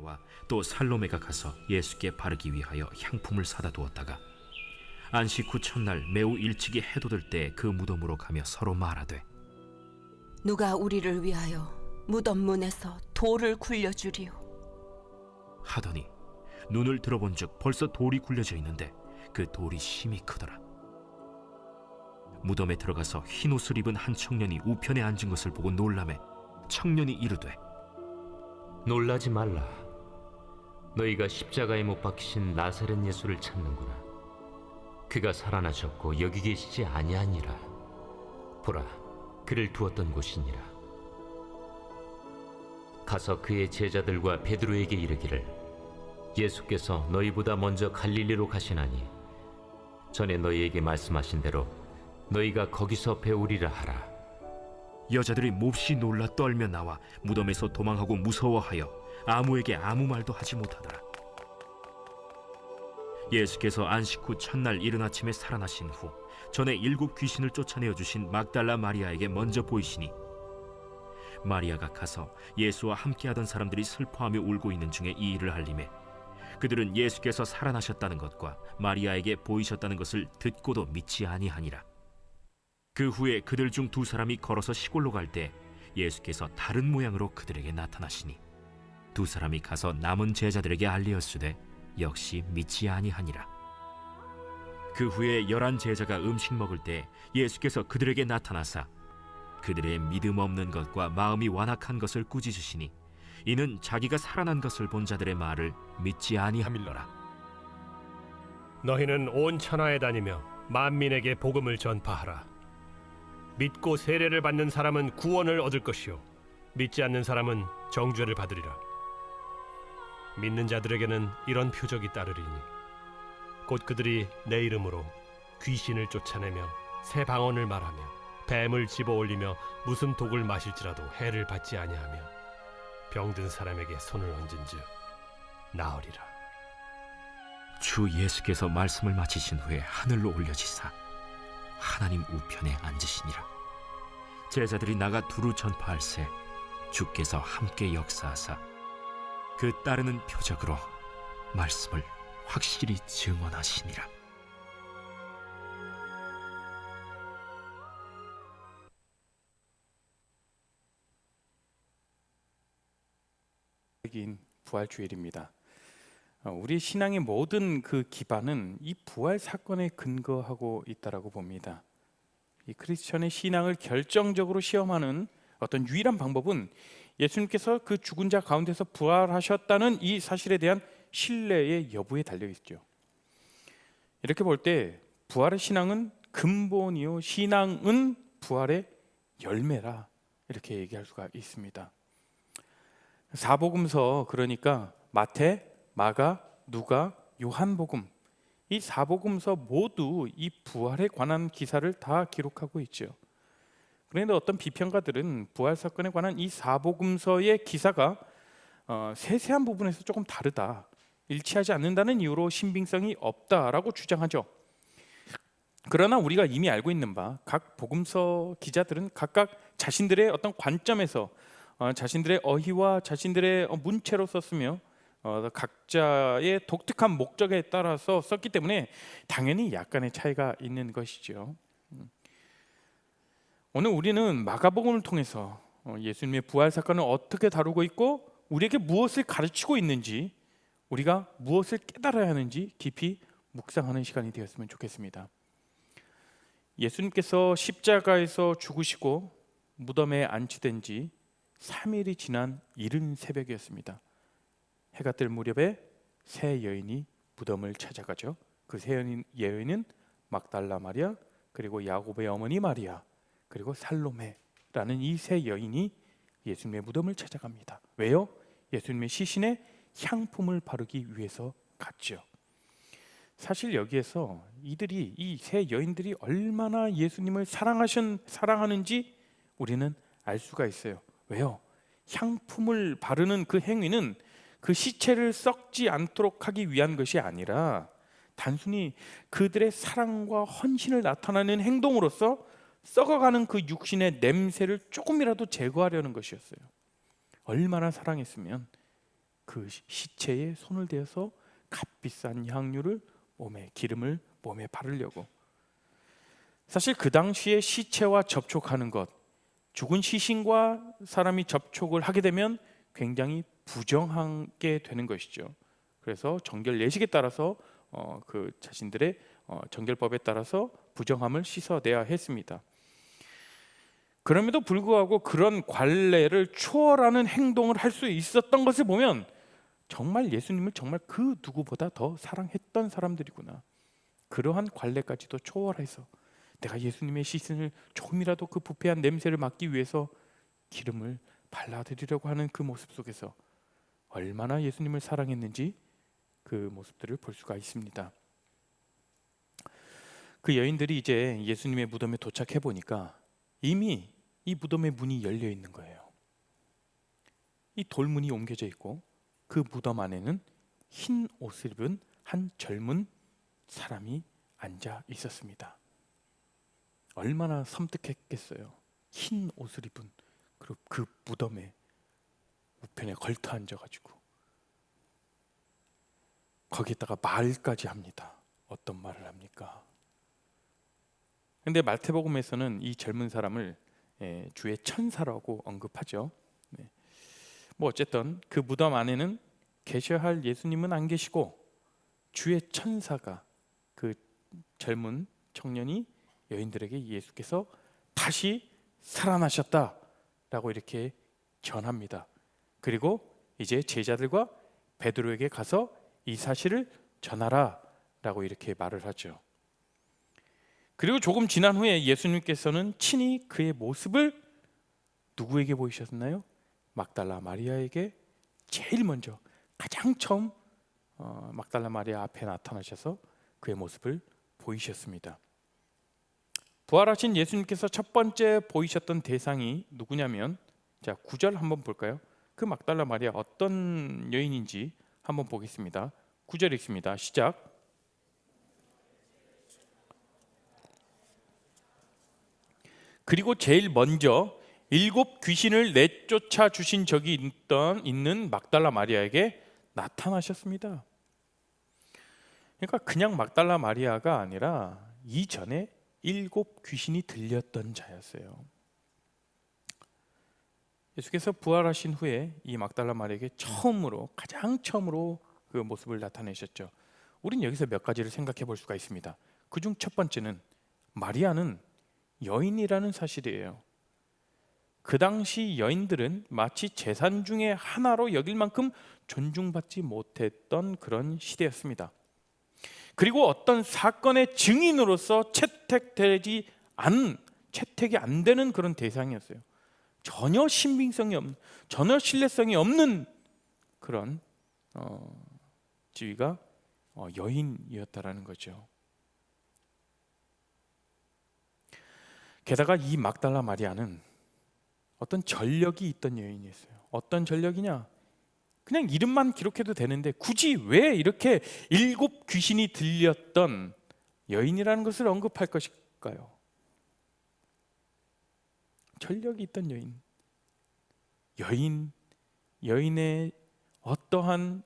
마리아와 또 살로메가 가서 예수께 바르기 위하여 향품을 사다 두었다가 안식 후 첫날 매우 일찍이 해돋을 때 그 무덤으로 가며 서로 말하되, 누가 우리를 위하여 무덤 문에서 돌을 굴려주리요? 하더니 눈을 들어본즉 벌써 돌이 굴려져 있는데 그 돌이 심히 크더라. 무덤에 들어가서 흰 옷을 입은 한 청년이 우편에 앉은 것을 보고 놀라매 청년이 이르되, 놀라지 말라. 너희가 십자가에 못 박히신 나사렛 예수를 찾는구나. 그가 살아나셨고 여기 계시지 아니하니라. 보라, 그를 두었던 곳이니라. 가서 그의 제자들과 베드로에게 이르기를, 예수께서 너희보다 먼저 갈릴리로 가시나니 전에 너희에게 말씀하신 대로 너희가 거기서 배우리라 하라. 여자들이 몹시 놀라 떨며 나와 무덤에서 도망하고 무서워하여 아무에게 아무 말도 하지 못하더라. 예수께서 안식 후 첫날 이른 아침에 살아나신 후 전에 7 귀신을 쫓아내어 주신 막달라 마리아에게 먼저 보이시니, 마리아가 가서 예수와 함께하던 사람들이 슬퍼하며 울고 있는 중에 이 일을 알림에 그들은 예수께서 살아나셨다는 것과 마리아에게 보이셨다는 것을 듣고도 믿지 아니하니라. 그 후에 그들 중 2 사람이 걸어서 시골로 갈 때 예수께서 다른 모양으로 그들에게 나타나시니 2 사람이 가서 남은 제자들에게 알리었으되 역시 믿지 아니하니라. 그 후에 11 제자가 음식 먹을 때 예수께서 그들에게 나타나사 그들의 믿음 없는 것과 마음이 완악한 것을 꾸짖으시니 이는 자기가 살아난 것을 본 자들의 말을 믿지 아니함일러라. 너희는 온 천하에 다니며 만민에게 복음을 전파하라. 믿고 세례를 받는 사람은 구원을 얻을 것이요 믿지 않는 사람은 정죄를 받으리라. 믿는 자들에게는 이런 표적이 따르리니 곧 그들이 내 이름으로 귀신을 쫓아내며 새 방언을 말하며 뱀을 집어올리며 무슨 독을 마실지라도 해를 받지 아니하며 병든 사람에게 손을 얹은즉 나으리라. 주 예수께서 말씀을 마치신 후에 하늘로 올려지사 하나님 우편에 앉으시니라. 제자들이 나가 두루 전파할새 주께서 함께 역사하사 그 따르는 표적으로 말씀을 확실히 증언하시니라. 인 부활주일입니다. 우리 신앙의 모든 그 기반은 이 부활 사건에 근거하고 있다라고 봅니다. 이 크리스천의 신앙을 결정적으로 시험하는 어떤 유일한 방법은 예수님께서 그 죽은 자 가운데서 부활하셨다는 이 사실에 대한 신뢰의 여부에 달려 있죠. 이렇게 볼 때 부활의 신앙은 근본이요, 신앙은 부활의 열매라, 이렇게 얘기할 수가 있습니다. 사복음서, 그러니까 마태, 마가, 누가, 요한복음, 이 사복음서 모두 이 부활에 관한 기사를 다 기록하고 있죠. 그런데 어떤 비평가들은 부활 사건에 관한 이 사복음서의 기사가 세세한 부분에서 조금 다르다, 일치하지 않는다는 이유로 신빙성이 없다라고 주장하죠. 그러나 우리가 이미 알고 있는 바 각 복음서 기자들은 각각 자신들의 어떤 관점에서 자신들의 어휘와 자신들의 문체로 썼으며 각자의 독특한 목적에 따라서 썼기 때문에 당연히 약간의 차이가 있는 것이죠. 오늘 우리는 마가복음을 통해서 예수님의 부활 사건을 어떻게 다루고 있고 우리에게 무엇을 가르치고 있는지, 우리가 무엇을 깨달아야 하는지 깊이 묵상하는 시간이 되었으면 좋겠습니다. 예수님께서 십자가에서 죽으시고 무덤에 안치된 지 3일이 지난 이른 새벽이었습니다. 해가 뜰 무렵에 세 여인이 무덤을 찾아가죠. 그 세 여인은 막달라 마리아, 그리고 야곱의 어머니 마리아, 그리고 살로메라는 이 세 여인이 예수님의 무덤을 찾아갑니다. 왜요? 예수님의 시신에 향품을 바르기 위해서 갔죠. 사실 여기에서 이 세 여인들이 얼마나 예수님을 사랑하는지 우리는 알 수가 있어요. 왜요? 향품을 바르는 그 행위는 그 시체를 썩지 않도록 하기 위한 것이 아니라 단순히 그들의 사랑과 헌신을 나타내는 행동으로서 썩어가는 그 육신의 냄새를 조금이라도 제거하려는 것이었어요. 얼마나 사랑했으면 그 시체에 손을 대어서 값비싼 향유를 기름을 몸에 바르려고. 사실 그 당시에 시체와 접촉하는 것, 죽은 시신과 사람이 접촉을 하게 되면 굉장히 부정하게 되는 것이죠. 그래서 정결 예식에 따라서 그 자신들의 정결법에 따라서 부정함을 씻어내야 했습니다. 그럼에도 불구하고 그런 관례를 초월하는 행동을 할 수 있었던 것을 보면 정말 예수님을 정말 그 누구보다 더 사랑했던 사람들이구나. 그러한 관례까지도 초월해서 내가 예수님의 시신을 조금이라도 그 부패한 냄새를 막기 위해서 기름을 발라드리려고 하는 그 모습 속에서 얼마나 예수님을 사랑했는지 그 모습들을 볼 수가 있습니다. 그 여인들이 이제 예수님의 무덤에 도착해 보니까 이미 이 무덤의 문이 열려 있는 거예요. 이 돌문이 옮겨져 있고 그 무덤 안에는 흰 옷을 입은 한 젊은 사람이 앉아 있었습니다. 얼마나 섬뜩했겠어요. 흰 옷을 입은 그리고 그 무덤에 우편에 걸터 앉아가지고 거기에다가 말까지 합니다. 어떤 말을 합니까? 근데 마태복음에서는 이 젊은 사람을 주의 천사라고 언급하죠. 뭐 어쨌든 그 무덤 안에는 계셔야 할 예수님은 안 계시고 주의 천사가 그 젊은 청년이 여인들에게 예수께서 다시 살아나셨다라고 이렇게 전합니다. 그리고 이제 제자들과 베드로에게 가서 이 사실을 전하라라고 이렇게 말을 하죠. 그리고 조금 지난 후에 예수님께서는 친히 그의 모습을 누구에게 보이셨나요? 막달라 마리아에게 제일 먼저 가장 처음 막달라 마리아 앞에 나타나셔서 그의 모습을 보이셨습니다. 부활하신 예수님께서 첫 번째 보이셨던 대상이 누구냐면, 자 9절 한번 볼까요? 그 막달라 마리아 어떤 여인인지 한번 보겠습니다. 9절 읽습니다. 시작. 그리고 제일 먼저 7 귀신을 내쫓아 주신 적이 있는 막달라 마리아에게 나타나셨습니다. 그러니까 그냥 막달라 마리아가 아니라 이전에 7 귀신이 들렸던 자였어요. 예수께서 부활하신 후에 이 막달라 마리아에게 가장 처음으로 그 모습을 나타내셨죠. 우린 여기서 몇 가지를 생각해 볼 수가 있습니다. 그중 첫 번째는 마리아는 여인이라는 사실이에요. 그 당시 여인들은 마치 재산 중에 하나로 여길 만큼 존중받지 못했던 그런 시대였습니다. 그리고 어떤 사건의 증인으로서 채택이 안 되는 그런 대상이었어요. 전혀 신빙성이 없는, 전혀 신뢰성이 없는 그런 지위가 여인이었다라는 거죠. 게다가 이 막달라 마리아는 어떤 전력이 있던 여인이었어요. 어떤 전력이냐? 그냥 이름만 기록해도 되는데 굳이 왜 이렇게 7 귀신이 들렸던 여인이라는 것을 언급할 것일까요? 전력이 있던 여인의 어떠한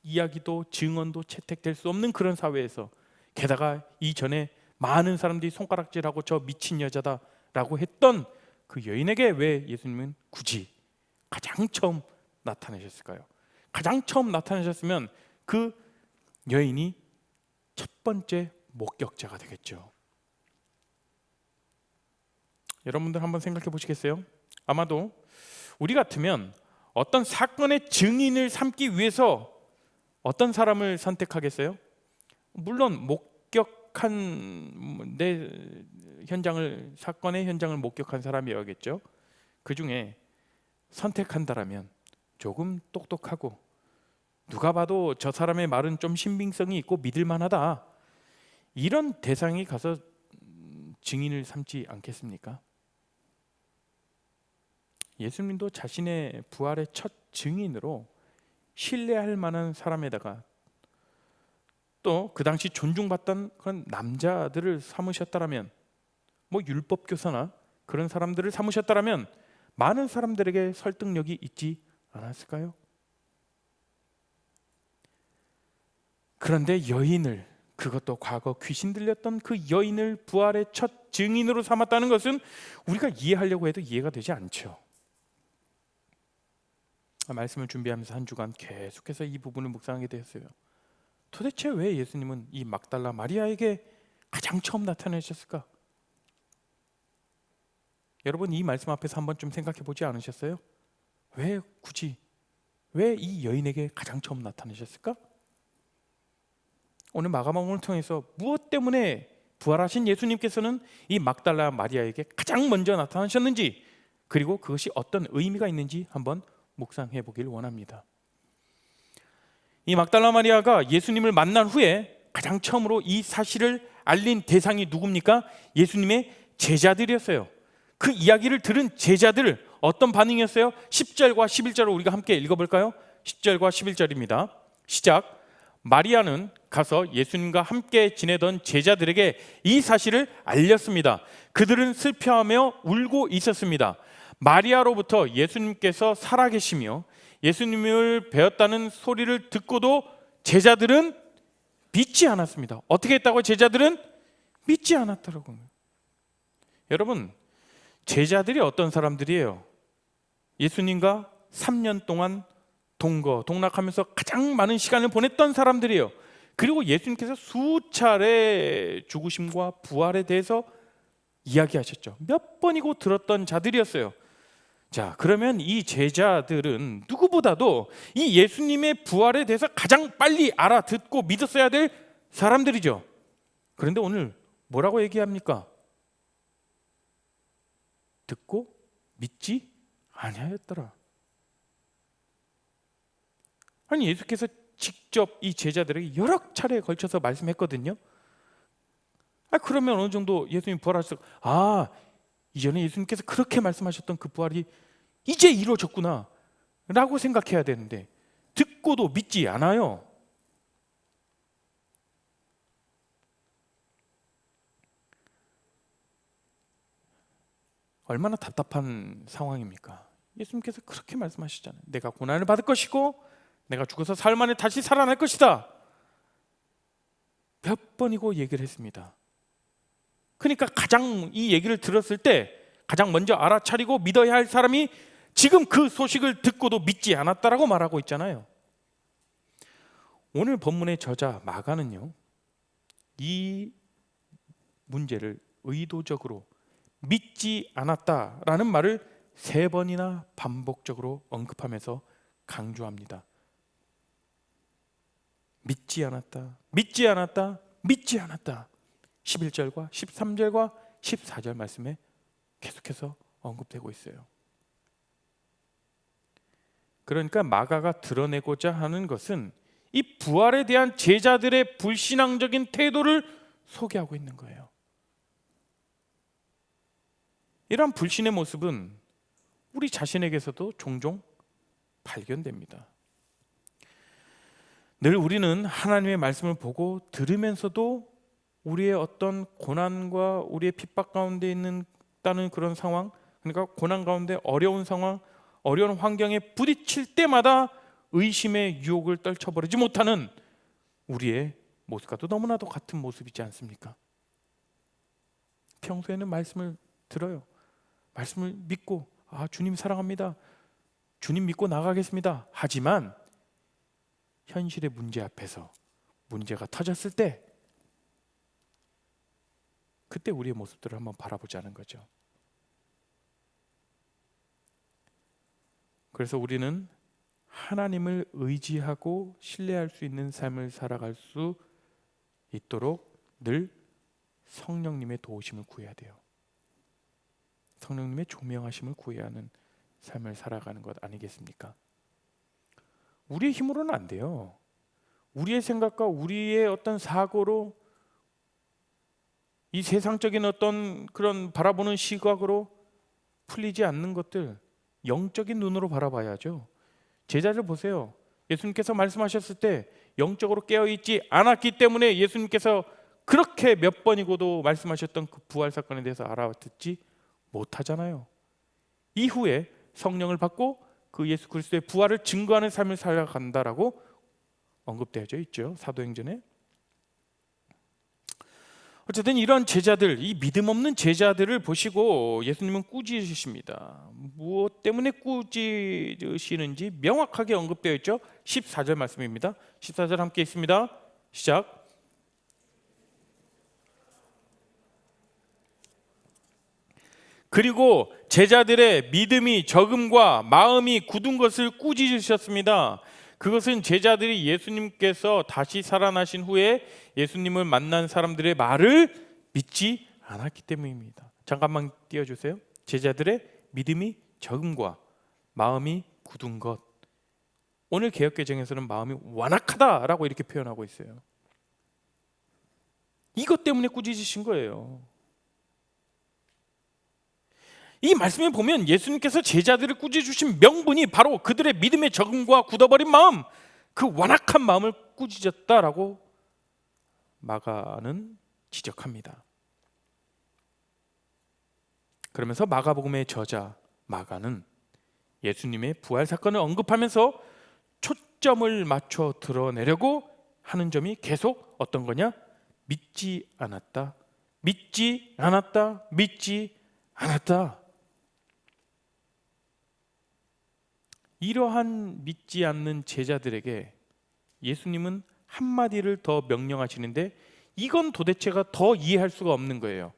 이야기도 증언도 채택될 수 없는 그런 사회에서, 게다가 이전에 많은 사람들이 손가락질하고 저 미친 여자다라고 했던 그 여인에게 왜 예수님은 굳이 가장 처음 나타나셨을까요? 가장 처음 나타나셨으면 그 여인이 첫 번째 목격자가 되겠죠. 여러분들 한번 생각해 보시겠어요? 아마도 우리 같으면 어떤 사건의 증인을 삼기 위해서 어떤 사람을 선택하겠어요? 물론 사건의 현장을 목격한 사람이어야겠죠. 그 중에 선택한다라면 조금 똑똑하고 누가 봐도 저 사람의 말은 좀 신빙성이 있고 믿을만하다, 이런 대상이 가서 증인을 삼지 않겠습니까? 예수님도 자신의 부활의 첫 증인으로 신뢰할 만한 사람에다가 또 그 당시 존중받던 그런 남자들을 삼으셨다라면, 뭐 율법교사나 그런 사람들을 삼으셨다라면 많은 사람들에게 설득력이 있지 않았을까요? 그런데 여인을, 그것도 과거 귀신 들렸던 그 여인을 부활의 첫 증인으로 삼았다는 것은 우리가 이해하려고 해도 이해가 되지 않죠. 말씀을 준비하면서 한 주간 계속해서 이 부분을 묵상하게 되었어요. 도대체 왜 예수님은 이 막달라 마리아에게 가장 처음 나타나셨을까? 여러분, 이 말씀 앞에서 한번 좀 생각해 보지 않으셨어요? 왜 이 여인에게 가장 처음 나타나셨을까? 오늘 마가복음을 통해서 무엇 때문에 부활하신 예수님께서는 이 막달라 마리아에게 가장 먼저 나타나셨는지, 그리고 그것이 어떤 의미가 있는지 한번 묵상해 보길 원합니다. 이 막달라 마리아가 예수님을 만난 후에 가장 처음으로 이 사실을 알린 대상이 누굽니까? 예수님의 제자들이었어요. 그 이야기를 들은 제자들 어떤 반응이었어요? 10절과 11절을 우리가 함께 읽어볼까요? 10절과 11절입니다. 시작. 마리아는 가서 예수님과 함께 지내던 제자들에게 이 사실을 알렸습니다. 그들은 슬퍼하며 울고 있었습니다. 마리아로부터 예수님께서 살아계시며 예수님을 배웠다는 소리를 듣고도 제자들은 믿지 않았습니다. 어떻게 했다고? 제자들은 믿지 않았더라고요. 여러분, 제자들이 어떤 사람들이에요? 예수님과 3년 동안 동거동락하면서 가장 많은 시간을 보냈던 사람들이에요. 그리고 예수님께서 수차례 죽으심과 부활에 대해서 이야기하셨죠. 몇 번이고 들었던 자들이었어요. 자, 그러면 이 제자들은 누구보다도 이 예수님의 부활에 대해서 가장 빨리 알아듣고 믿었어야 될 사람들이죠. 그런데 오늘 뭐라고 얘기합니까? 듣고 믿지 아니하였더라. 아니, 예수께서 직접 이 제자들에게 여러 차례에 걸쳐서 말씀했거든요. 그러면 어느 정도 예수님 부활하셔서 이전에 예수님께서 그렇게 말씀하셨던 그 부활이 이제 이루어졌구나 라고 생각해야 되는데 듣고도 믿지 않아요. 얼마나 답답한 상황입니까? 예수님께서 그렇게 말씀하시잖아요. 내가 고난을 받을 것이고 내가 죽어서 사흘 만에 다시 살아날 것이다. 몇 번이고 얘기를 했습니다. 그러니까 가장 이 얘기를 들었을 때 가장 먼저 알아차리고 믿어야 할 사람이 지금 그 소식을 듣고도 믿지 않았다라고 말하고 있잖아요. 오늘 본문의 저자 마가는요, 이 문제를 의도적으로 믿지 않았다라는 말을 3번이나 반복적으로 언급하면서 강조합니다. 믿지 않았다, 믿지 않았다, 믿지 않았다. 11절과 13절과 14절 말씀에 계속해서 언급되고 있어요. 그러니까 마가가 드러내고자 하는 것은 이 부활에 대한 제자들의 불신앙적인 태도를 소개하고 있는 거예요. 이러한 불신의 모습은 우리 자신에게서도 종종 발견됩니다. 늘 우리는 하나님의 말씀을 보고 들으면서도 우리의 어떤 고난과 우리의 핍박 가운데 있다는 그런 상황, 그러니까 고난 가운데 어려운 상황, 어려운 환경에 부딪힐 때마다 의심의 유혹을 떨쳐버리지 못하는 우리의 모습과도 너무나도 같은 모습이지 않습니까? 평소에는 말씀을 들어요. 말씀을 믿고 주님 사랑합니다, 주님 믿고 나가겠습니다. 하지만 현실의 문제 앞에서 문제가 터졌을 때 그때 우리의 모습들을 한번 바라보자는 거죠. 그래서 우리는 하나님을 의지하고 신뢰할 수 있는 삶을 살아갈 수 있도록 늘 성령님의 도우심을 구해야 돼요. 성령님의 조명하심을 구해야 하는 삶을 살아가는 것 아니겠습니까? 우리의 힘으로는 안 돼요. 우리의 생각과 우리의 어떤 사고로, 이 세상적인 어떤 그런 바라보는 시각으로 풀리지 않는 것들, 영적인 눈으로 바라봐야죠. 제자들 보세요. 예수님께서 말씀하셨을 때 영적으로 깨어있지 않았기 때문에 예수님께서 그렇게 몇 번이고도 말씀하셨던 그 부활 사건에 대해서 알아듣지 못하잖아요. 이후에 성령을 받고 그 예수 그리스도의 부활을 증거하는 삶을 살아간다라고 언급되어져 있죠. 사도행전에. 어쨌든 이런 제자들, 이 믿음 없는 제자들을 보시고 예수님은 꾸짖으십니다. 무엇 때문에 꾸짖으시는지 명확하게 언급되어 있죠. 14절 말씀입니다. 14절 함께 있습니다. 시작. 그리고 제자들의 믿음이 적음과 마음이 굳은 것을 꾸짖으셨습니다. 그것은 제자들이 예수님께서 다시 살아나신 후에 예수님을 만난 사람들의 말을 믿지 않았기 때문입니다. 잠깐만 띄워주세요. 제자들의 믿음이 적음과 마음이 굳은 것. 오늘 개역개정에서는 마음이 완악하다라고 이렇게 표현하고 있어요. 이것 때문에 꾸짖으신 거예요. 이 말씀에 보면 예수님께서 제자들을 꾸짖으신 명분이 바로 그들의 믿음의 적응과 굳어버린 마음, 그 완악한 마음을 꾸짖었다라고 마가는 지적합니다. 그러면서 마가복음의 저자 마가는 예수님의 부활 사건을 언급하면서 초점을 맞춰 드러내려고 하는 점이 계속 어떤 거냐? 믿지 않았다, 믿지 않았다, 믿지 않았다. 이러한 믿지 않는 제자들에게 예수님은 한마디를 더 명령하시는데 이건 도대체가 더 이해할 수가 없는 거예요.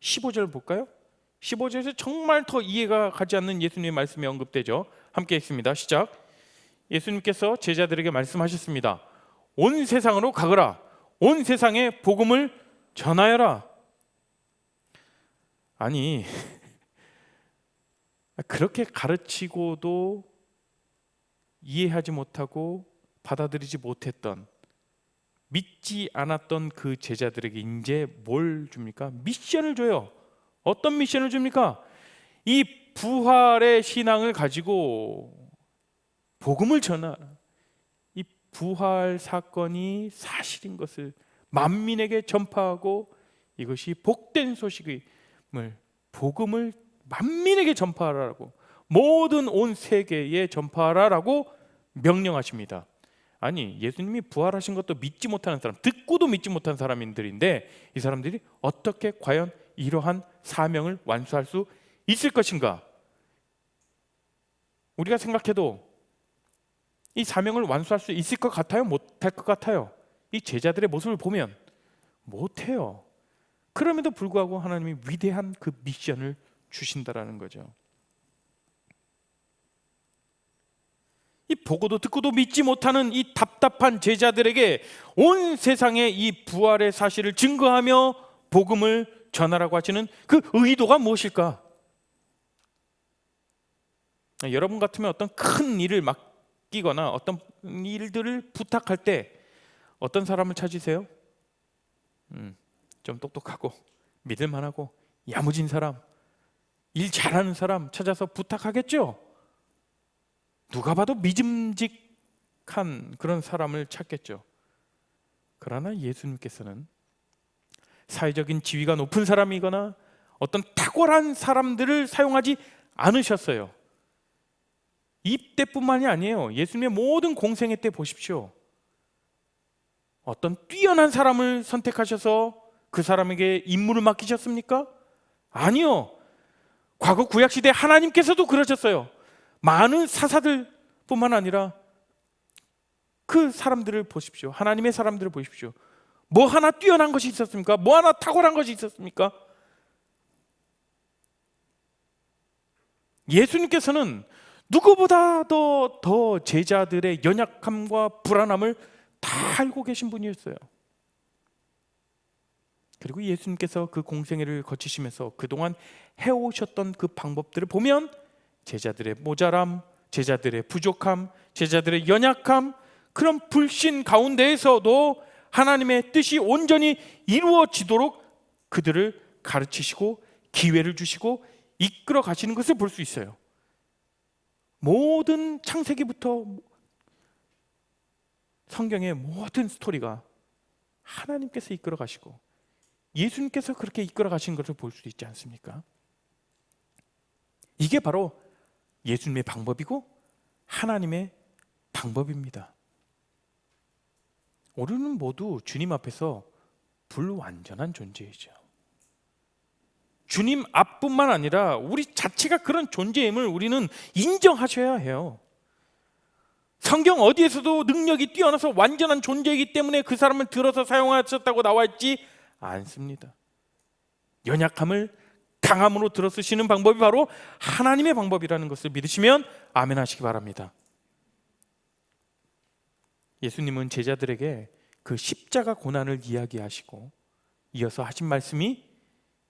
15절 볼까요? 15절에서 정말 더 이해가 가지 않는 예수님의 말씀이 언급되죠. 함께 읽습니다. 시작. 예수님께서 제자들에게 말씀하셨습니다. 온 세상으로 가거라. 온 세상에 복음을 전하여라. 아니, 그렇게 가르치고도 이해하지 못하고 받아들이지 못했던, 믿지 않았던 그 제자들에게 이제 뭘 줍니까? 미션을 줘요. 어떤 미션을 줍니까? 이 부활의 신앙을 가지고 복음을 전하라. 이 부활 사건이 사실인 것을 만민에게 전파하고 이것이 복된 소식임을, 복음을 만민에게 전파하라고, 모든 온 세계에 전파하라라고 명령하십니다. 아니, 예수님이 부활하신 것도 믿지 못하는 사람, 듣고도 믿지 못한 사람들인데 이 사람들이 어떻게 과연 이러한 사명을 완수할 수 있을 것인가? 우리가 생각해도 이 사명을 완수할 수 있을 것 같아요? 못할 것 같아요? 이 제자들의 모습을 보면 못해요. 그럼에도 불구하고 하나님이 위대한 그 미션을 주신다라는 거죠. 이 보고도 듣고도 믿지 못하는 이 답답한 제자들에게 온 세상에 이 부활의 사실을 증거하며 복음을 전하라고 하시는 그 의도가 무엇일까? 여러분 같으면 어떤 큰 일을 맡기거나 어떤 일들을 부탁할 때 어떤 사람을 찾으세요? 좀 똑똑하고 믿을만하고 야무진 사람, 일 잘하는 사람 찾아서 부탁하겠죠? 누가 봐도 믿음직한 그런 사람을 찾겠죠. 그러나 예수님께서는 사회적인 지위가 높은 사람이거나 어떤 탁월한 사람들을 사용하지 않으셨어요. 입대뿐만이 아니에요. 예수님의 모든 공생애 때 보십시오. 어떤 뛰어난 사람을 선택하셔서 그 사람에게 임무를 맡기셨습니까? 아니요. 과거 구약시대 하나님께서도 그러셨어요. 많은 사사들뿐만 아니라 그 사람들을 보십시오. 하나님의 사람들을 보십시오. 뭐 하나 뛰어난 것이 있었습니까? 뭐 하나 탁월한 것이 있었습니까? 예수님께서는 누구보다도 더 제자들의 연약함과 불안함을 다 알고 계신 분이었어요. 그리고 예수님께서 그 공생애를 거치시면서 그동안 해오셨던 그 방법들을 보면 제자들의 모자람, 제자들의 부족함, 제자들의 연약함, 그런 불신 가운데에서도 하나님의 뜻이 온전히 이루어지도록 그들을 가르치시고 기회를 주시고 이끌어 가시는 것을 볼 수 있어요. 모든 창세기부터 성경의 모든 스토리가 하나님께서 이끌어 가시고 예수님께서 그렇게 이끌어 가신 것을 볼 수 있지 않습니까? 이게 바로 예수님의 방법이고 하나님의 방법입니다. 우리는 모두 주님 앞에서 불완전한 존재이죠. 주님 앞뿐만 아니라 우리 자체가 그런 존재임을 우리는 인정하셔야 해요. 성경 어디에서도 능력이 뛰어나서 완전한 존재이기 때문에 그 사람을 들어서 사용하셨다고 나와 있지 않습니다. 연약함을 강함으로 들어 쓰시는 방법이 바로 하나님의 방법이라는 것을 믿으시면 아멘 하시기 바랍니다. 예수님은 제자들에게 그 십자가 고난을 이야기하시고 이어서 하신 말씀이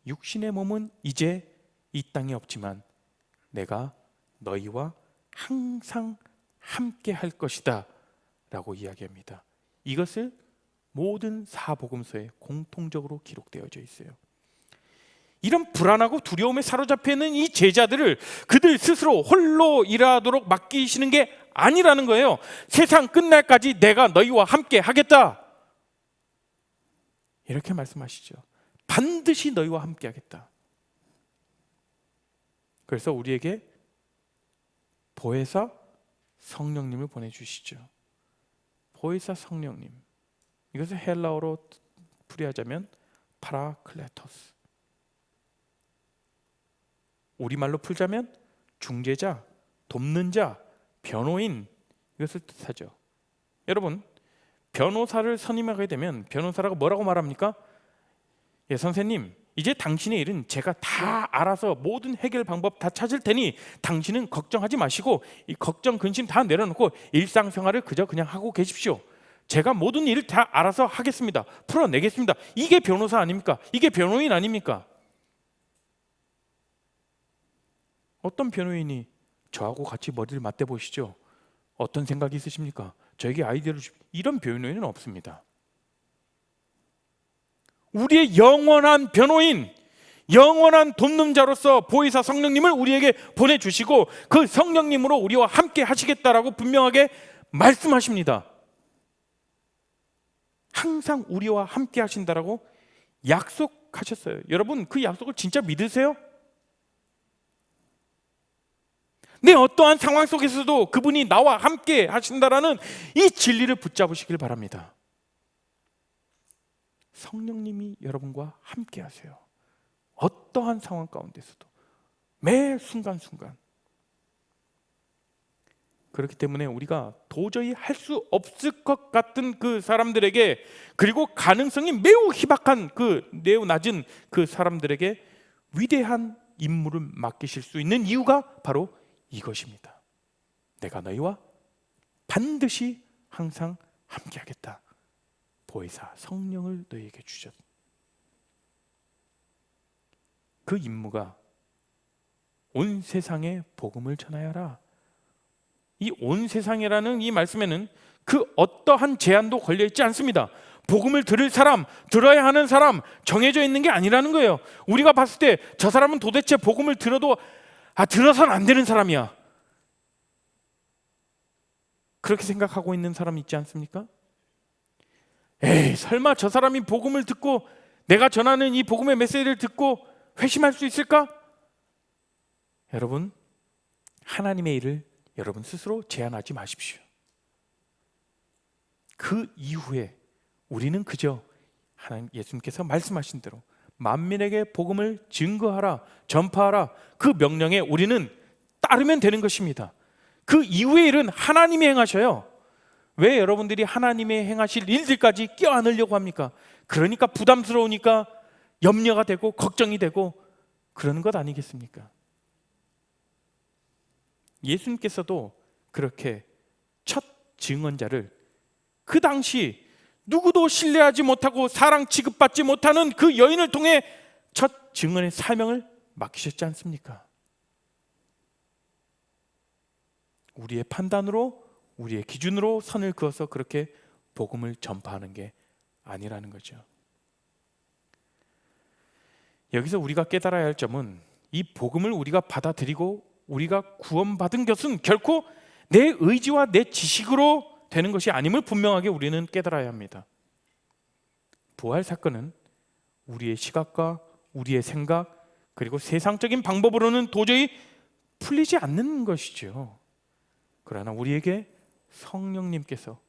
육신의 몸은 이제 이 땅에 없지만 내가 너희와 항상 함께 할 것이다 라고 이야기합니다. 이것을 모든 사복음서에 공통적으로 기록되어져 있어요. 이런 불안하고 두려움에 사로잡혀 있는 이 제자들을 그들 스스로 홀로 일하도록 맡기시는 게 아니라는 거예요. 세상 끝날까지 내가 너희와 함께 하겠다, 이렇게 말씀하시죠. 반드시 너희와 함께 하겠다. 그래서 우리에게 보혜사 성령님을 보내주시죠. 보혜사 성령님, 이것을 헬라어로 풀이하자면 파라클레토스, 우리말로 풀자면 중재자, 돕는 자, 변호인, 이것을 뜻하죠. 여러분, 변호사를 선임하게 되면 변호사라고 뭐라고 말합니까? 예, 선생님, 이제 당신의 일은 제가 다 알아서 모든 해결 방법 다 찾을 테니 당신은 걱정하지 마시고 이 걱정 근심 다 내려놓고 일상생활을 그냥 하고 계십시오. 제가 모든 일을 다 알아서 하겠습니다. 풀어내겠습니다. 이게 변호사 아닙니까? 이게 변호인 아닙니까? 어떤 변호인이 저하고 같이 머리를 맞대 보시죠. 어떤 생각이 있으십니까? 저에게 아이디어를 주십시오. 이런 변호인은 없습니다. 우리의 영원한 변호인, 영원한 돕는 자로서 보혜사 성령님을 우리에게 보내주시고 그 성령님으로 우리와 함께 하시겠다라고 분명하게 말씀하십니다. 항상 우리와 함께 하신다라고 약속하셨어요. 여러분, 그 약속을 진짜 믿으세요? 내 어떠한 상황 속에서도 그분이 나와 함께 하신다라는 이 진리를 붙잡으시길 바랍니다. 성령님이 여러분과 함께 하세요. 어떠한 상황 가운데서도 매 순간순간. 그렇기 때문에 우리가 도저히 할 수 없을 것 같은 그 사람들에게, 그리고 가능성이 매우 희박한 그 매우 낮은 그 사람들에게 위대한 임무를 맡기실 수 있는 이유가 바로 이것입니다. 내가 너희와 반드시 항상 함께하겠다. 보혜사 성령을 너희에게 주셨. 그 임무가 온 세상에 복음을 전하여라. 이 온 세상이라는 이 말씀에는 그 어떠한 제한도 걸려 있지 않습니다. 복음을 들을 사람, 들어야 하는 사람 정해져 있는 게 아니라는 거예요. 우리가 봤을 때 저 사람은 도대체 복음을 들어도 들어서는 안 되는 사람이야, 그렇게 생각하고 있는 사람 있지 않습니까? 에이, 설마 저 사람이 복음을 듣고 내가 전하는 이 복음의 메시지를 듣고 회심할 수 있을까? 여러분, 하나님의 일을 여러분 스스로 제한하지 마십시오. 그 이후에 우리는 그저 하나님 예수님께서 말씀하신 대로 만민에게 복음을 증거하라, 전파하라, 그 명령에 우리는 따르면 되는 것입니다. 그 이후의 일은 하나님이 행하셔요. 왜 여러분들이 하나님이 행하실 일들까지 껴안으려고 합니까? 그러니까 부담스러우니까 염려가 되고 걱정이 되고 그러는 것 아니겠습니까? 예수님께서도 그렇게 첫 증언자를 그 당시 누구도 신뢰하지 못하고 사랑 취급받지 못하는 그 여인을 통해 첫 증언의 사명을 맡기셨지 않습니까? 우리의 판단으로, 우리의 기준으로 선을 그어서 그렇게 복음을 전파하는 게 아니라는 거죠. 여기서 우리가 깨달아야 할 점은 이 복음을 우리가 받아들이고 우리가 구원받은 것은 결코 내 의지와 내 지식으로 되는 것이 아님을 분명하게 우리는 깨달아야 합니다. 부활 사건은 우리의 시각과 우리의 생각 그리고 세상적인 방법으로는 도저히 풀리지 않는 것이죠. 그러나 우리에게 성령님께서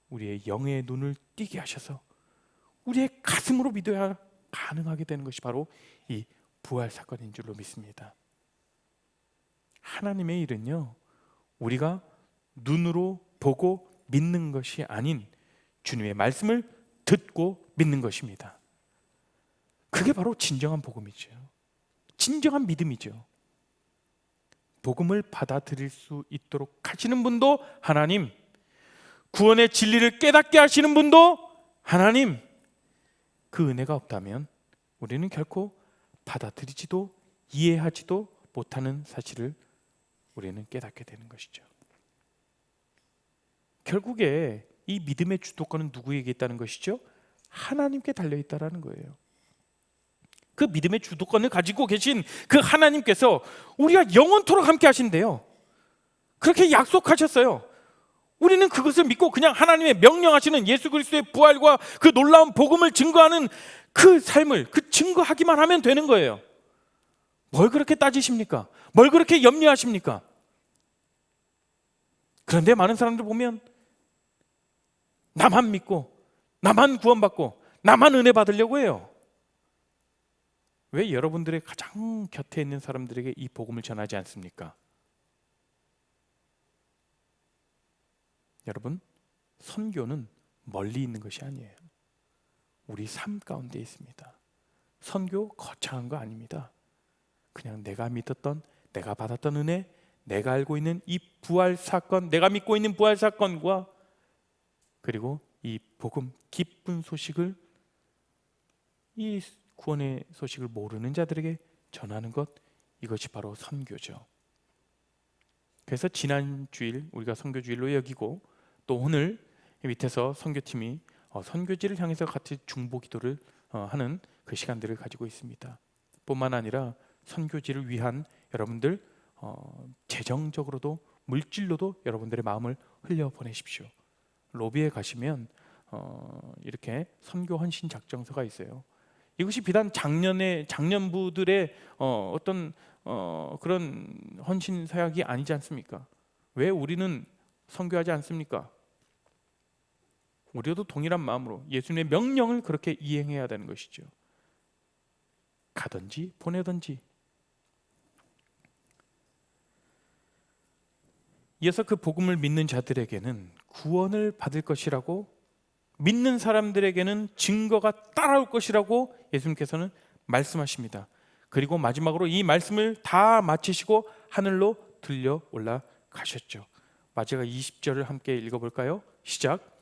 우리의 영의 눈을 띄게 하셔서 우리의 가슴으로 믿어야 가능하게 되는 것이 바로 이 부활 사건인 줄로 믿습니다. 하나님의 일은요, 우리가 눈으로 보고 믿는 것이 아닌 주님의 말씀을 듣고 믿는 것입니다. 그게 바로 진정한 복음이죠. 진정한 믿음이죠. 복음을 받아들일 수 있도록 하시는 분도 하나님, 구원의 진리를 깨닫게 하시는 분도 하나님. 그 은혜가 없다면 우리는 결코 받아들이지도 이해하지도 못하는 사실을 우리는 깨닫게 되는 것이죠. 결국에 이 믿음의 주도권은 누구에게 있다는 것이죠? 하나님께 달려있다라는 거예요. 그 믿음의 주도권을 가지고 계신 그 하나님께서 우리가 영원토록 함께 하신대요. 그렇게 약속하셨어요. 우리는 그것을 믿고 그냥 하나님의 명령하시는 예수 그리스도의 부활과 그 놀라운 복음을 증거하는 그 삶을 증거하기만 하면 되는 거예요. 뭘 그렇게 따지십니까? 뭘 그렇게 염려하십니까? 그런데 많은 사람들 보면 나만 믿고 나만 구원받고 나만 은혜 받으려고 해요. 왜 여러분들의 가장 곁에 있는 사람들에게 이 복음을 전하지 않습니까? 여러분, 선교는 멀리 있는 것이 아니에요. 우리 삶 가운데 있습니다. 선교 거창한 거 아닙니다. 그냥 내가 믿었던, 내가 받았던 은혜, 내가 알고 있는 이 부활 사건, 내가 믿고 있는 부활 사건과 그리고 이 복음, 기쁜 소식을, 이 구원의 소식을 모르는 자들에게 전하는 것, 이것이 바로 선교죠. 그래서 지난 주일 우리가 선교주일로 여기고, 또 오늘 밑에서 선교팀이 선교지를 향해서 같이 중보기도를 하는 그 시간들을 가지고 있습니다. 뿐만 아니라 선교지를 위한 여러분들 재정적으로도 물질로도 여러분들의 마음을 흘려보내십시오. 로비에 가시면 이렇게 선교 헌신 작정서가 있어요. 이것이 비단 장년부들의 어떤 그런 헌신 사역이 아니지 않습니까? 왜 우리는 선교하지 않습니까? 우리도 동일한 마음으로 예수님의 명령을 그렇게 이행해야 되는 것이죠. 가든지 보내든지. 이어서 그 복음을 믿는 자들에게는 구원을 받을 것이라고, 믿는 사람들에게는 증거가 따라올 것이라고 예수님께서는 말씀하십니다. 그리고 마지막으로 이 말씀을 다 마치시고 하늘로 들려 올라가셨죠. 마지막 20절을 함께 읽어볼까요? 시작.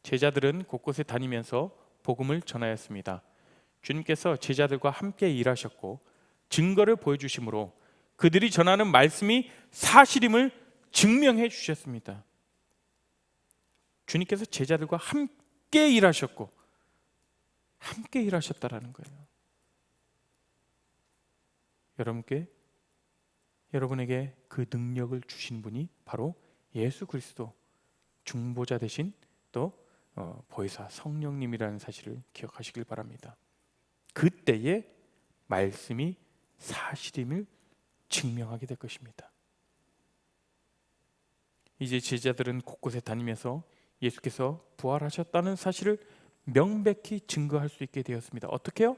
제자들은 곳곳에 다니면서 복음을 전하였습니다. 주님께서 제자들과 함께 일하셨고 증거를 보여주심으로 그들이 전하는 말씀이 사실임을 증명해 주셨습니다. 주님께서 제자들과 함께 일하셨고 함께 일하셨다라는 거예요. 여러분에게 그 능력을 주신 분이 바로 예수 그리스도, 중보자 되신 또 보혜사 성령님이라는 사실을 기억하시길 바랍니다. 그때에 말씀이 사실임을 증명하게 될 것입니다. 이제 제자들은 곳곳에 다니면서 예수께서 부활하셨다는 사실을 명백히 증거할 수 있게 되었습니다. 어떻게요?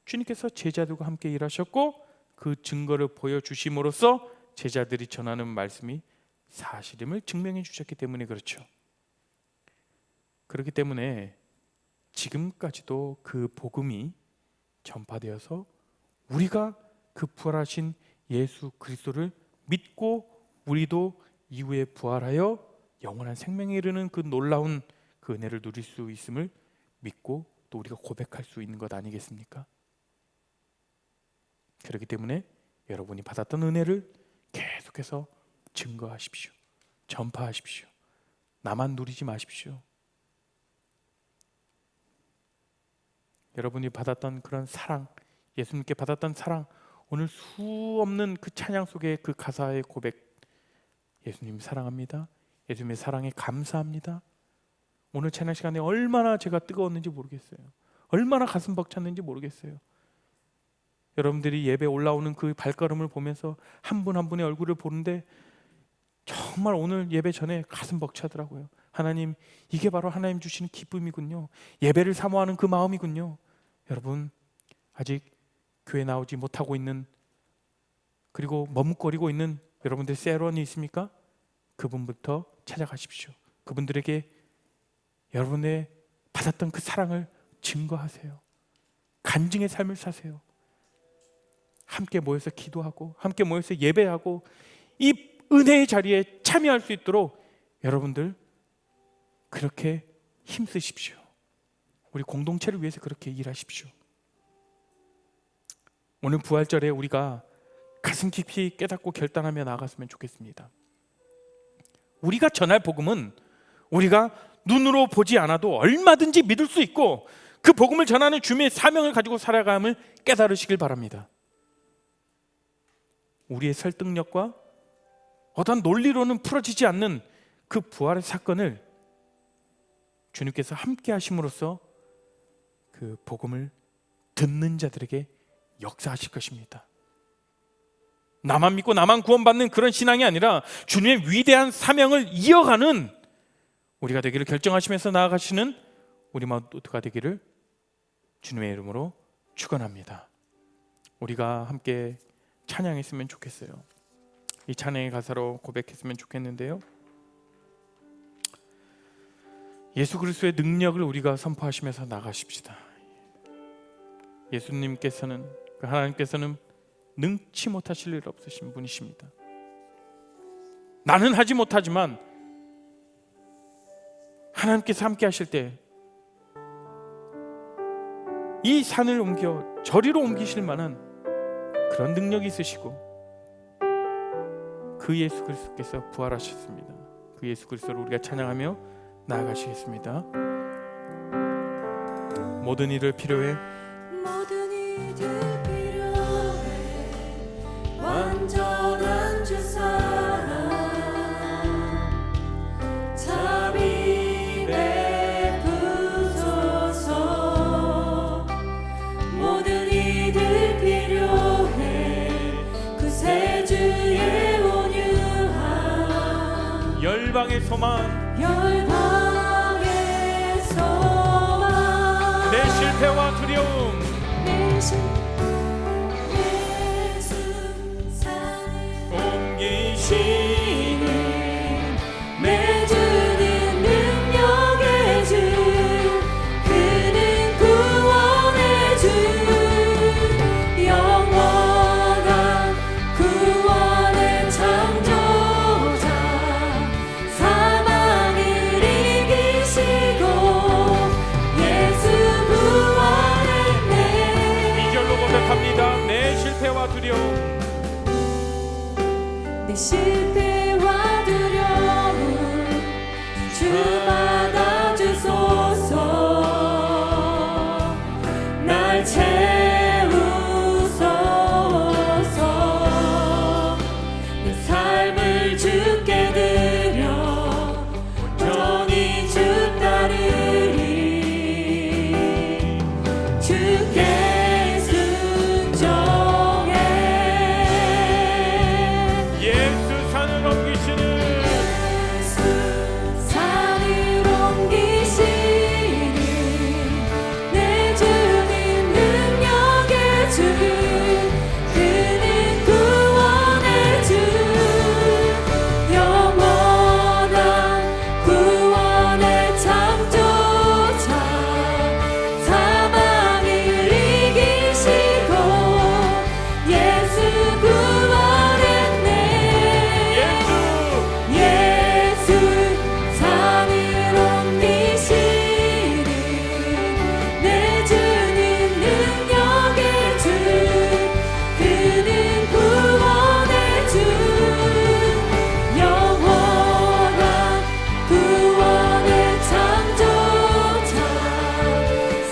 주님께서 제자들과 함께 일하셨고 그 증거를 보여주심으로써 제자들이 전하는 말씀이 사실임을 증명해 주셨기 때문에 그렇죠. 그렇기 때문에 지금까지도 그 복음이 전파되어서 우리가 그 부활하신 예수 그리스도를 믿고 우리도 이후에 부활하여 영원한 생명에 이르는 그 놀라운 그 은혜를 누릴 수 있음을 믿고 또 우리가 고백할 수 있는 것 아니겠습니까? 그렇기 때문에 여러분이 받았던 은혜를 계속해서 증거하십시오. 전파하십시오. 나만 누리지 마십시오. 여러분이 받았던 그런 사랑, 예수님께 받았던 사랑, 오늘 수없는 그 찬양 속에 그 가사의 고백, 예수님 사랑합니다. 예수님의 사랑에 감사합니다. 오늘 찬양 시간에 얼마나 제가 뜨거웠는지 모르겠어요. 얼마나 가슴 벅찼는지 모르겠어요. 여러분들이 예배 올라오는 그 발걸음을 보면서 한 분 한 분의 얼굴을 보는데 정말 오늘 예배 전에 가슴 벅차더라고요. 하나님, 이게 바로 하나님 주시는 기쁨이군요. 예배를 사모하는 그 마음이군요. 여러분, 아직 교회 나오지 못하고 있는, 그리고 머뭇거리고 있는 여러분들 세런이 있습니까? 그분부터 찾아가십시오. 그분들에게 여러분의 받았던 그 사랑을 증거하세요. 간증의 삶을 사세요. 함께 모여서 기도하고 함께 모여서 예배하고 이 은혜의 자리에 참여할 수 있도록 여러분들 그렇게 힘쓰십시오. 우리 공동체를 위해서 그렇게 일하십시오. 오늘 부활절에 우리가 가슴 깊이 깨닫고 결단하며 나아갔으면 좋겠습니다. 우리가 전할 복음은 우리가 눈으로 보지 않아도 얼마든지 믿을 수 있고 그 복음을 전하는 주님의 사명을 가지고 살아감을 깨달으시길 바랍니다. 우리의 설득력과 어떤 논리로는 풀어지지 않는 그 부활의 사건을 주님께서 함께 하심으로써 그 복음을 듣는 자들에게 역사하실 것입니다. 나만 믿고 나만 구원받는 그런 신앙이 아니라 주님의 위대한 사명을 이어가는 우리가 되기를 결정하시면서 나아가시는 우리 모두가 되기를 주님의 이름으로 축원합니다. 우리가 함께 찬양했으면 좋겠어요. 이 찬양의 가사로 고백했으면 좋겠는데요. 예수 그리스도의 능력을 우리가 선포하시면서 나가십시다. 예수님께서는, 하나님께서는 능치 못하실 일 없으신 분이십니다. 나는 하지 못하지만 하나님께서 함께 하실 때 이 산을 옮겨 저리로 옮기실 만한 그런 능력이 있으시고 그 예수 그리스도께서 부활하셨습니다. 그 예수 그리스도를 우리가 찬양하며 나아가시겠습니다. 모든 일을 필요해 모든 이들 필요해 완전한 주 사랑 자비 베푸소서 모든 이들 필요해 구세 주의 온유함 열방의 소망 열방의 소망 내 실패와 두려움 예수 옮기시니 내 주는 능력의 주 그는 구원의 주 영원한 구원의 창조자 사망을 이기시고 예수 부활했네. 2절로 고백합니다. 내 실패와 두려움 내 실패와 두려움 주 받아주소서 날 채우소서 내 삶을 주께 드려 온전히 주 따르리 주께 순종해 예수 산을 옮기시는 예수 산을 옮기시니 내 주님 능력의 주 그는 구원의 주 영원한 구원의 창조자 사망을 이기시고 예수 부활했네. 예수 산을 옮기시니 내 주님 능력의 주 그는 구원의 주 영원한 구원의 창조자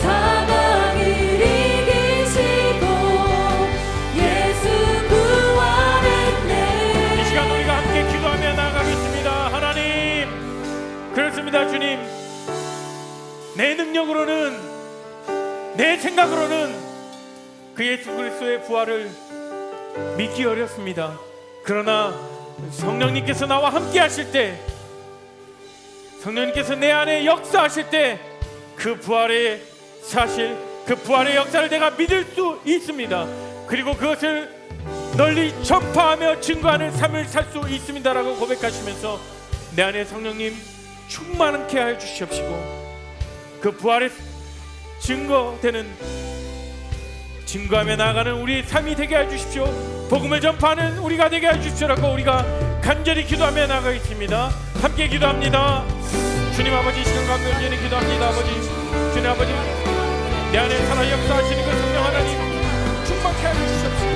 사망을 이기시고 예수 부활했네. 이 시간 우리가 함께 기도하며 나아가겠습니다. 하나님, 그렇습니다. 주님, 내 능력으로는 내 생각으로는 그 예수 그리스도의 부활을 믿기 어렵습니다. 그러나 성령님께서 나와 함께 하실 때 성령님께서 내 안에 역사하실 때 그 부활의 사실, 그 부활의 역사를 내가 믿을 수 있습니다. 그리고 그것을 널리 전파하며 증거하는 삶을 살 수 있습니다라고 고백하시면서 내 안에 성령님 충만케 하여 주시옵시고 그 부활의 증거되는, 증거하며 나아가는 우리 삶이 되게 해 주십시오. 복음을 전파하는 우리가 되게 해 주십시오라고 우리가 간절히 기도하며 나가겠습니다. 함께 기도합니다. 주님 아버지, 시간 가운데 온전히 기도합니다. 아버지, 주님 아버지, 내 안에 살아 역사하시는 그 성령 하나님 충만케 하여 주시옵시고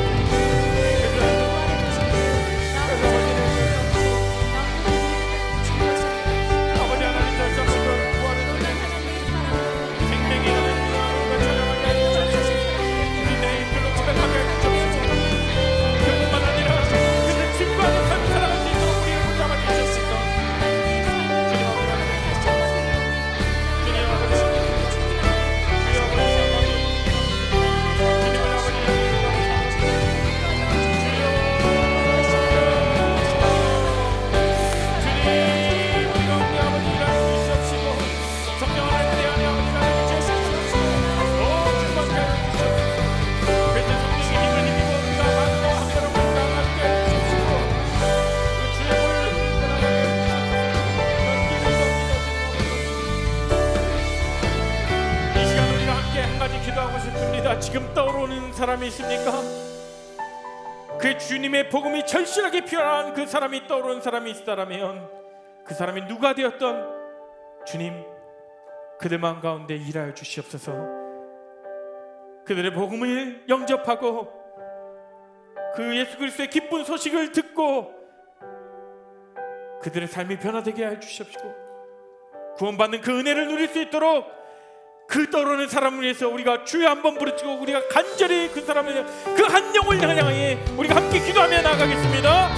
아버지 하나님 다시 한번 그 부활의 생명이 하나님과 찬양하게 하여 주시옵시고 우리 내 인물로 고백하게 하여 주시옵시고 그뿐만 아니라 그를 증거하는 삶을 살아갈 수 있도록 우리를 붙잡아 주시옵시고 지금 떠오르는 사람이 있습니까? 그 주님의 복음이 절실하게 필요한 그 사람이 떠오르는 사람이 있다라면 그 사람이 누가 되었던 주님 그들 마음 가운데 일하여 주시옵소서. 그들의 복음을 영접하고 그 예수 그리스도의 기쁜 소식을 듣고 그들의 삶이 변화되게 하여 주시옵시고 구원받는 그 은혜를 누릴 수 있도록 그 떠오르는 사람을 위해서 우리가 주여 한번 부르짖고 우리가 간절히 그 사람을 위해 그 한 영을 향해 우리가 함께 기도하며 나아가겠습니다.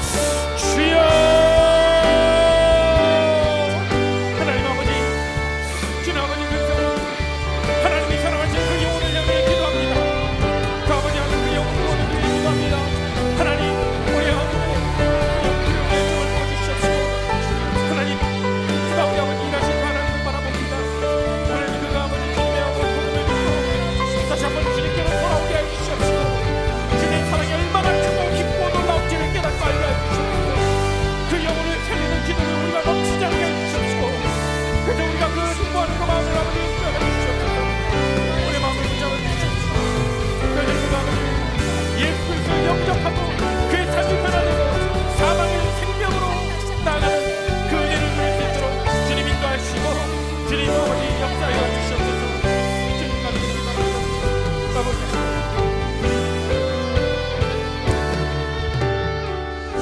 주여 하나님 아버지, 주님 아버지, 그 하나님이 사랑하시는 그 영혼을 향해 기도합니다. 그 아버지 하나님 그 영혼을 위해 기도합니다. 하나님 우리 하나님의 영혼을 주시옵시고 하나님 그 아버지 아버지 일하신 하나님을 바라봅니다. 하나님 그 아버지 다시 한번 주님께로 돌아오게 해주시옵시고 주님의 사랑이 얼마나 크고 깊고 놀라운지를 깨닫고 알게 해주시옵시고 그 영혼을 살리는 기도를 우리가 넘치지 않게 해주시옵시고 그래서 우리가 그 승부하는 그 마음을 아버지 인도해 주시옵소서. 우리 마음을 붙잡아 주시옵소서. 그래서 그 아버지 예수 그리스도를 영접하고 그의 삶이 변화되고 사망을 생명으로 나아가는 그 은혜를 누릴 수 있도록 주님 인도하시고 주님 아버지 역사하여 주시옵소서.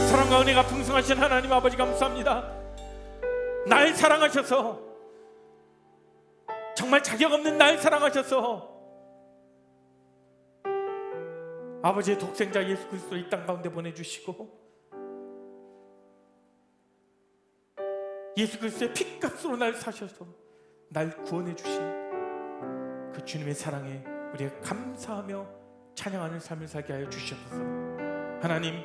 사랑과 은혜가 풍성하신 하나님 아버지 감사합니다. 날 사랑하셔서 정말 자격 없는 날 사랑하셔서 아버지의 독생자 예수 그리스도를 이 땅 가운데 보내주시고 예수 그리스도의 핏값으로 날 사셔서 날 구원해 주신 그 주님의 사랑에 우리가 감사하며 찬양하는 삶을 살게 하여 주시옵소서. 하나님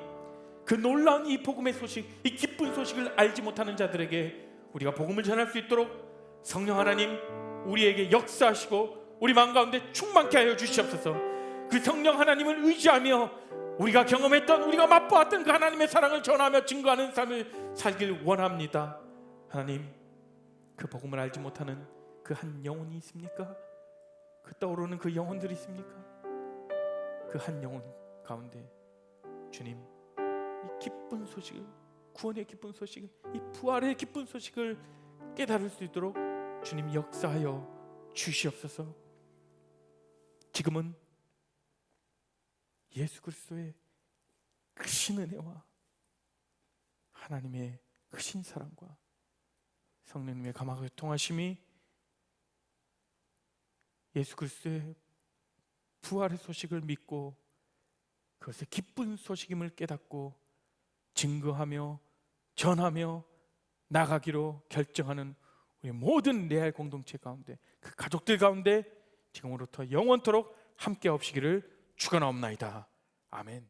그 놀라운 이 복음의 소식, 이 기쁜 소식을 알지 못하는 자들에게 우리가 복음을 전할 수 있도록 성령 하나님 우리에게 역사하시고 우리 마음 가운데 충만케 하여 주시옵소서. 그 성령 하나님을 의지하며 우리가 경험했던 우리가 맛보았던 그 하나님의 사랑을 전하며 증거하는 삶을 살길 원합니다. 하나님 그 복음을 알지 못하는 그 한 영혼이 있습니까? 그 떠오르는 그 영혼들이 있습니까? 그 한 영혼 가운데 주님 이 기쁜 소식을, 구원의 기쁜 소식을, 이 부활의 기쁜 소식을 깨달을 수 있도록 주님 역사하여 주시옵소서. 지금은 예수 그리스도의 크신 은혜와 하나님의 크신 사랑과 성령님의 감화가 통하심이 예수 그리스도의 부활의 소식을 믿고 그것의 기쁜 소식임을 깨닫고 증거하며 전하며 나가기로 결정하는 우리 모든 레알 공동체 가운데 그 가족들 가운데 지금으로부터 영원토록 함께 없시기를 축원하옵나이다. 아멘.